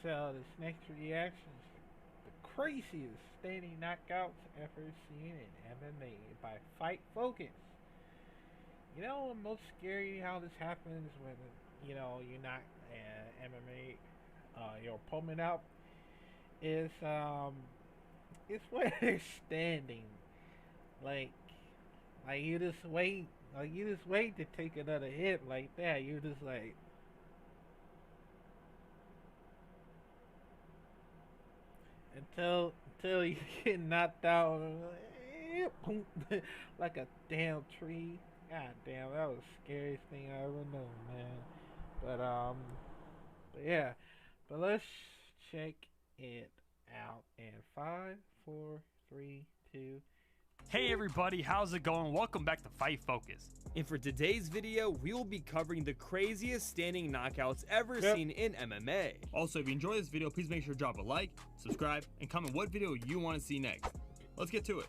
this next reaction is the craziest standing knockouts ever seen in MMA by Fight Focus. You know, most scary how this happens when you knock MMA your opponent out is it's when they're standing, like you just wait, to take another hit like that. You just like. Until you get knocked out like a damn tree. God damn, that was the scariest thing I ever known, man. But yeah. But let's check it out in 5, 4, 3, 2. Hey everybody, how's it going? Welcome back to Fight Focus. And for today's video, we will be covering the craziest standing knockouts ever seen in MMA. Also, if you enjoy this video, please make sure to drop a like, subscribe, and comment what video you want to see next. Let's get to it.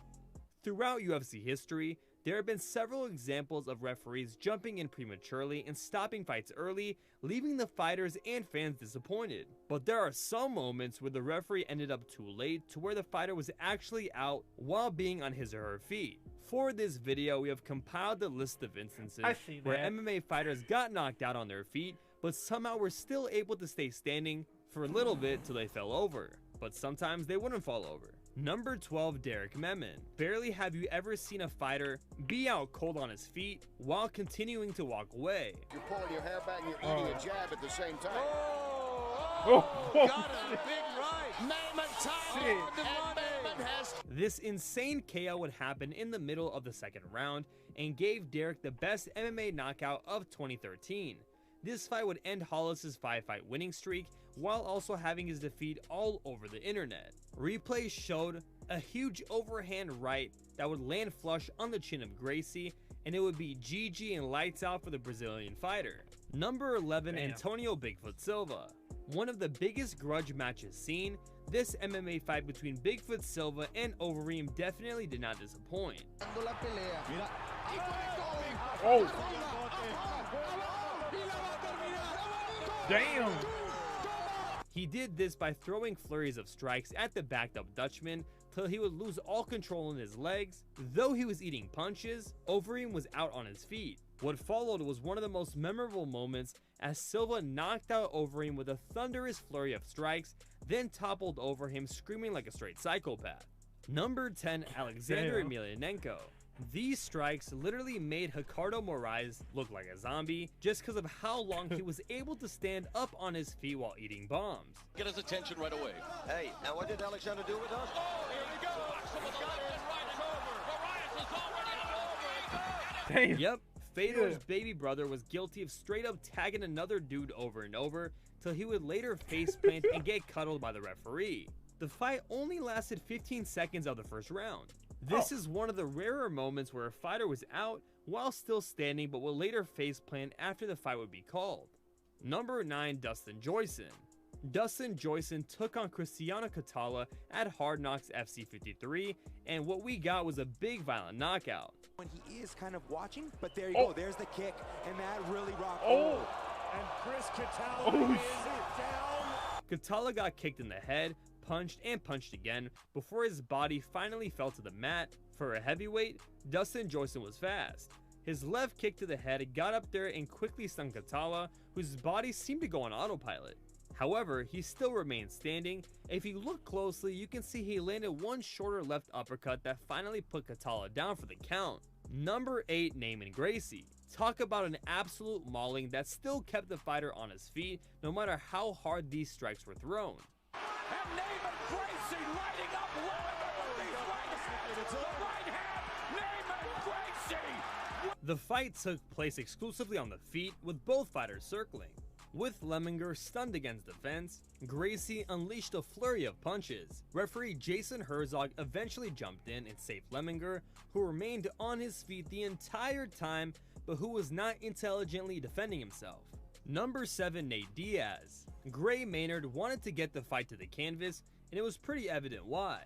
Throughout UFC history, there have been several examples of referees jumping in prematurely and stopping fights early, leaving the fighters and fans disappointed. But there are some moments where the referee ended up too late to where the fighter was actually out while being on his or her feet. For this video, we have compiled a list of instances where MMA fighters got knocked out on their feet, but somehow were still able to stay standing for a little bit till they fell over. But sometimes they wouldn't fall over. Number 12, Derek Memon. Barely have you ever seen a fighter be out cold on his feet while continuing to walk away. You're pulling your hair back and you're eating a jab at the same time. Got a big right. Memon time on the run. This insane KO would happen in the middle of the second round and gave Derek the best MMA knockout of 2013. This fight would end Hollis's 5-fight winning streak while also having his defeat all over the internet. Replays showed a huge overhand right that would land flush on the chin of Gracie, and it would be GG and lights out for the Brazilian fighter. Number 11, Antonio Bigfoot Silva. One of the biggest grudge matches seen, this MMA fight between Bigfoot Silva and Overeem definitely did not disappoint. Oh! Damn! He did this by throwing flurries of strikes at the backed up Dutchman till he would lose all control in his legs. Though he was eating punches, Overeem was out on his feet. What followed was one of the most memorable moments as Silva knocked out Overeem with a thunderous flurry of strikes, then toppled over him screaming like a straight psychopath. Number 10, Alexander Emelianenko. These strikes literally made Ricardo Moraes look like a zombie just because of how long he was able to stand up on his feet while eating bombs. Get his attention right away. Hey, now what did Alexander do with us? Oh, here we go. Damn. Yep, Fedor's baby brother was guilty of straight up tagging another dude over and over till he would later face plant and get cuddled by the referee. The fight only lasted 15 seconds of the first round. This is one of the rarer moments where a fighter was out while still standing but will later face plant after the fight would be called. Number 9, Dustin Joyson. Dustin Joyson took on Cristiano Catala at Hard Knocks FC 53, and what we got was a big violent knockout. When he is kind of watching, but there you go, there's the kick, and that really rocked. Oh! And Chris Catala is down. Catala got kicked in the head, punched and punched again before his body finally fell to the mat. For a heavyweight, Dustin Joyson was fast. His left kick to the head got up there and quickly stung Catala, whose body seemed to go on autopilot. However, he still remained standing. If you look closely, you can see he landed one shorter left uppercut that finally put Catala down for the count. Number 8, Neiman Gracie. Talk about an absolute mauling that still kept the fighter on his feet no matter how hard these strikes were thrown. And Neiman Gracie lighting up with these right to the right hand. Neiman Gracie. The fight took place exclusively on the feet with both fighters circling. With Lemminger stunned against the fence, Gracie unleashed a flurry of punches. Referee Jason Herzog eventually jumped in and saved Lemminger, who remained on his feet the entire time but who was not intelligently defending himself. Number 7, Nate Diaz. Gray Maynard wanted to get the fight to the canvas, and it was pretty evident why.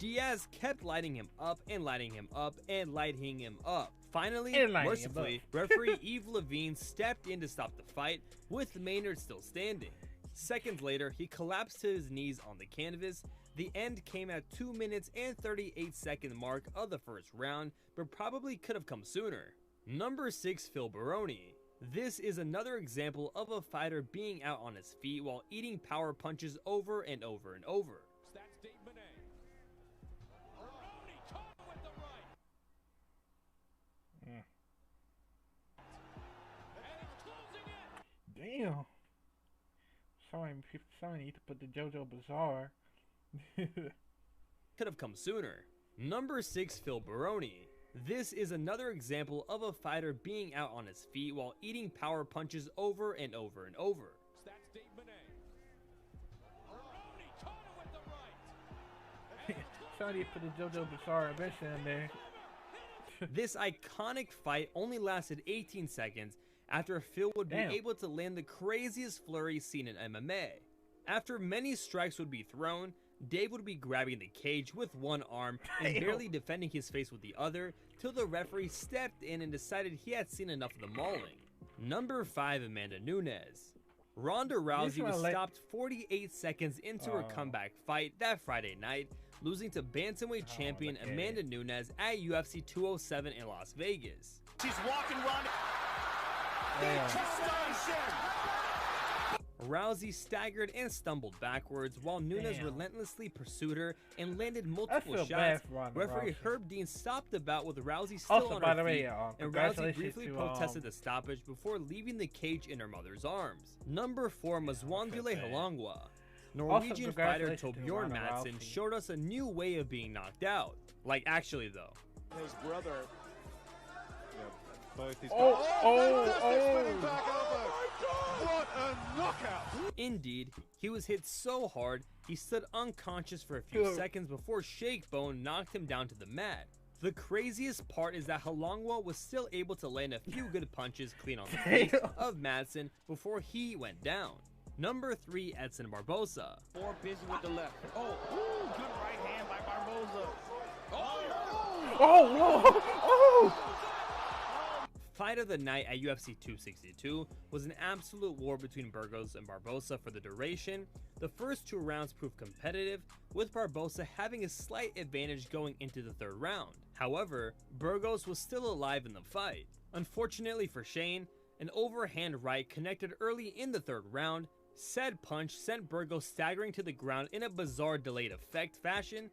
Diaz kept lighting him up and lighting him up and lighting him up. Finally, And lighting him mercifully, up. referee Yves Levine stepped in to stop the fight, with Maynard still standing. Seconds later, he collapsed to his knees on the canvas. The end came at 2 minutes and 38-second mark of the first round, but probably could have come sooner. Number 6, Phil Baroni. This is another example of a fighter being out on his feet while eating power punches over and over and over. That's Dave Benet. Baroni caught with the right. And he's closing it. Damn. Somebody need to put the JoJo Bizarre. Could have come sooner. Number 6, Phil Baroni. This is another example of a fighter being out on his feet while eating power punches over and over and over. That's Dave Benet. Baroni caught it with the right. Somebody put the JoJo Bizarre adventure in there. This iconic fight only lasted 18 seconds after Phil would be Damn. able to land the craziest flurry seen in MMA. After many strikes would be thrown, Dave would be grabbing the cage with one arm and Damn. barely defending his face with the other till the referee stepped in and decided he had seen enough of the mauling. Number 5, Amanda Nunes. Ronda Rousey was stopped 48 seconds into her comeback fight that Friday night, losing to bantamweight champion okay. Amanda Nunes at UFC 207 in Las Vegas. She's walking Ronda. Rousey staggered and stumbled backwards while Nunes Damn. relentlessly pursued her and landed I multiple feel bad shots. for Ronda Referee Rousey. Herb Dean stopped the bout with Rousey still Also, on by her the way, feet, and Rousey congratulations briefly to, protested the stoppage before leaving the cage in her mother's arms. Number 4, Mazwandile bad. Halangwa. Norwegian fighter congratulations to Torbjorn Ronda Madsen Rousey. showed us a new way of being knocked out. Like, actually though. His brother. Both his What a knockout! Indeed, he was hit so hard, he stood unconscious for a few Dude. seconds before Shakebone knocked him down to the mat. The craziest part is that Halangwa was still able to land a few good punches clean on the face of Madsen before he went down. Number 3, Edson Barboza. More busy with the left. Oh, ooh, good right hand by Barboza. Fight of the night at UFC 262 was an absolute war between Burgos and Barboza for the duration. The first 2 rounds proved competitive, with Barboza having a slight advantage going into the 3rd round. However, Burgos was still alive in the fight. Unfortunately for Shane, an overhand right connected early in the 3rd round. Said punch sent Burgos staggering to the ground in a bizarre delayed effect fashion,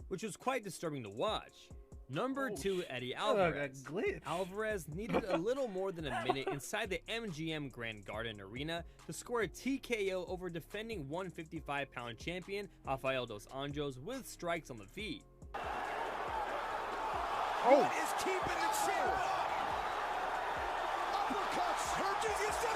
which was quite disturbing to watch. Number 2, Eddie Alvarez. glitch. Alvarez needed a little more than a minute inside the MGM Grand Garden Arena to score a TKO over defending 155-pound champion Rafael dos Anjos with strikes on the feet. What is keeping the chin? Uppercuts. Hurts gets the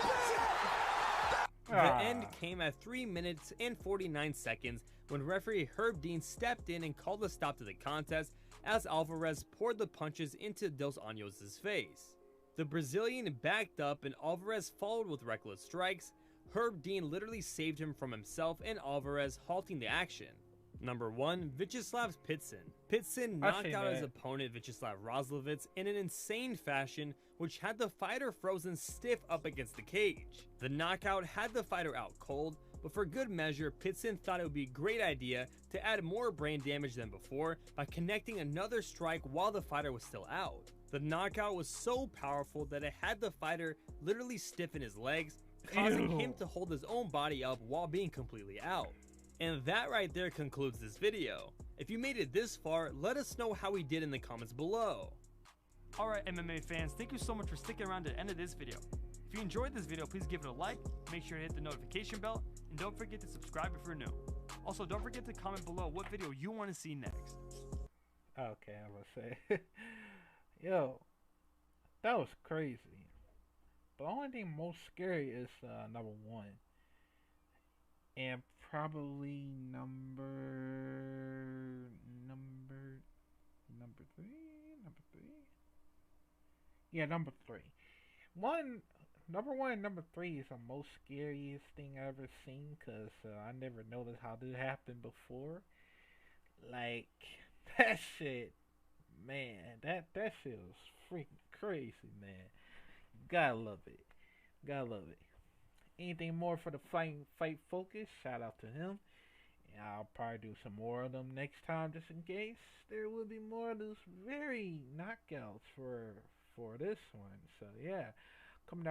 The end came at 3 minutes and 49 seconds when referee Herb Dean stepped in and called a stop to the contest as Alvarez poured the punches into Dos Anjos' face. The Brazilian backed up and Alvarez followed with reckless strikes. Herb Dean literally saved him from himself and Alvarez, halting the action. Number 1, Vyacheslav Pitsin. Pitsin knocked out his opponent Vyacheslav Roslovitz in an insane fashion, which had the fighter frozen stiff up against the cage. The knockout had the fighter out cold, but for good measure, Pitsin thought it would be a great idea to add more brain damage than before by connecting another strike while the fighter was still out. The knockout was so powerful that it had the fighter literally stiffen his legs, causing him to hold his own body up while being completely out. And that right there concludes this video. If you made it this far, let us know how we did in the comments below. Alright MMA fans, thank you so much for sticking around to the end of this video. If you enjoyed this video, please give it a like, make sure to hit the notification bell, and don't forget to subscribe if you're new. Also, don't forget to comment below what video you want to see next. Okay, I was gonna say, yo, that was crazy. The only thing most scary is number 1, and probably number 3. Yeah, number 3. Number 1 and number 3 is the most scariest thing I ever seen, cause I never noticed how this happened before. Like, that shit, man, that shit was freaking crazy, man. Gotta love it. Gotta love it. Anything more for the fight focus? Shout out to him. And I'll probably do some more of them next time, just in case there will be more of those very knockouts for this one. So yeah, coming out.